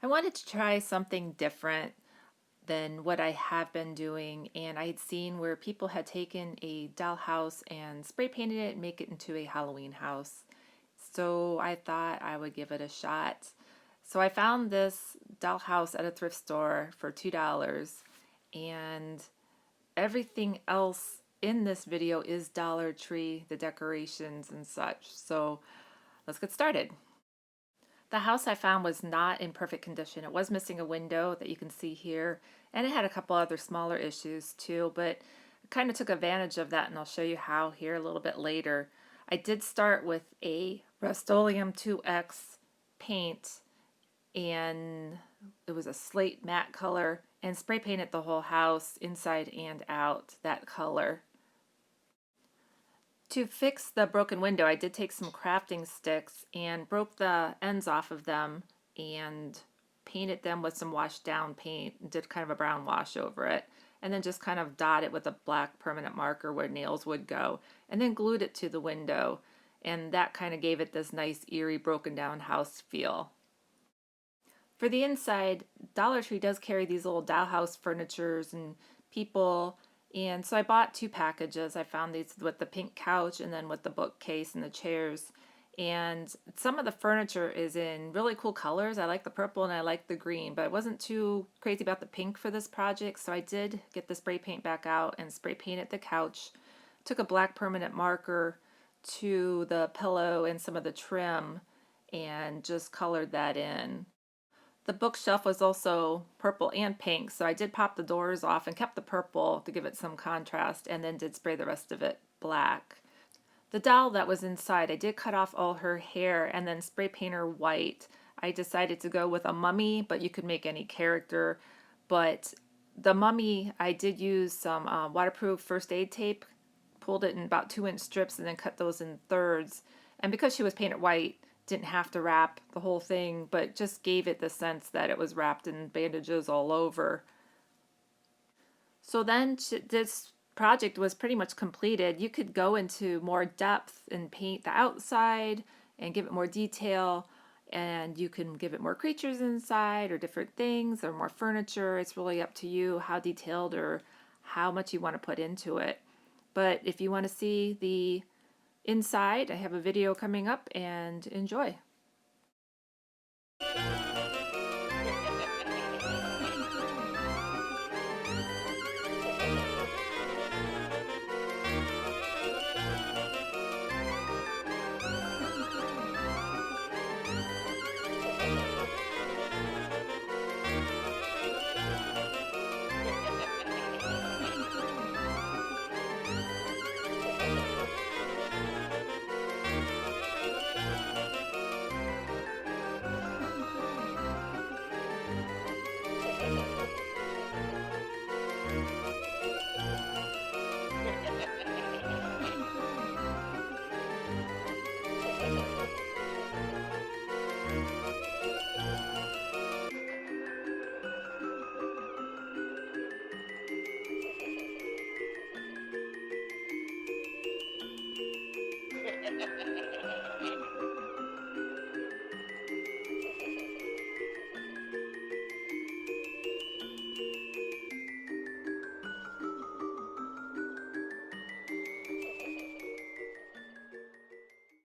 I wanted to try something different than what I have been doing, and I had seen where people had taken a dollhouse and spray painted it and make it into a Halloween house. So I thought I would give it a shot. So I found this dollhouse at a thrift store for $2, and everything else in this video is Dollar Tree, the decorations and such. So let's get started. The house I found was not in perfect condition. It was missing a window that you can see here, and it had a couple other smaller issues too, but I kind of took advantage of that, and I'll show you how here a little bit later. I did start with a Rust-Oleum 2X paint, and it was a slate matte color, and spray painted the whole house inside and out that color. To fix the broken window, I did take some crafting sticks and broke the ends off of them and painted them with some washed down paint and did kind of a brown wash over it, and then just kind of dot it with a black permanent marker where nails would go, and then glued it to the window, and that kind of gave it this nice eerie broken down house feel. For the inside, Dollar Tree does carry these little dollhouse furnitures and people, and so I bought two packages. I found these with the pink couch and then with the bookcase and the chairs. And some of the furniture is in really cool colors. I like the purple and I like the green, but I wasn't too crazy about the pink for this project, so I did get the spray paint back out and spray painted the couch. Took a black permanent marker to the pillow and some of the trim and just colored that in. The bookshelf was also purple and pink, so I did pop the doors off and kept the purple to give it some contrast, and then did spray the rest of it black. The doll that was inside, I did cut off all her hair and then spray paint her white. I decided to go with a mummy, but you could make any character. But the mummy, I did use some waterproof first aid tape, pulled it in about 2-inch strips, and then cut those in thirds. And because she was painted white, didn't have to wrap the whole thing, but just gave it the sense that it was wrapped in bandages all over. So then this project was pretty much completed. You could go into more depth and paint the outside and give it more detail, and you can give it more creatures inside or different things or more furniture. It's really up to you how detailed or how much you want to put into it. But if you want to see the inside, I have a video coming up, and enjoy.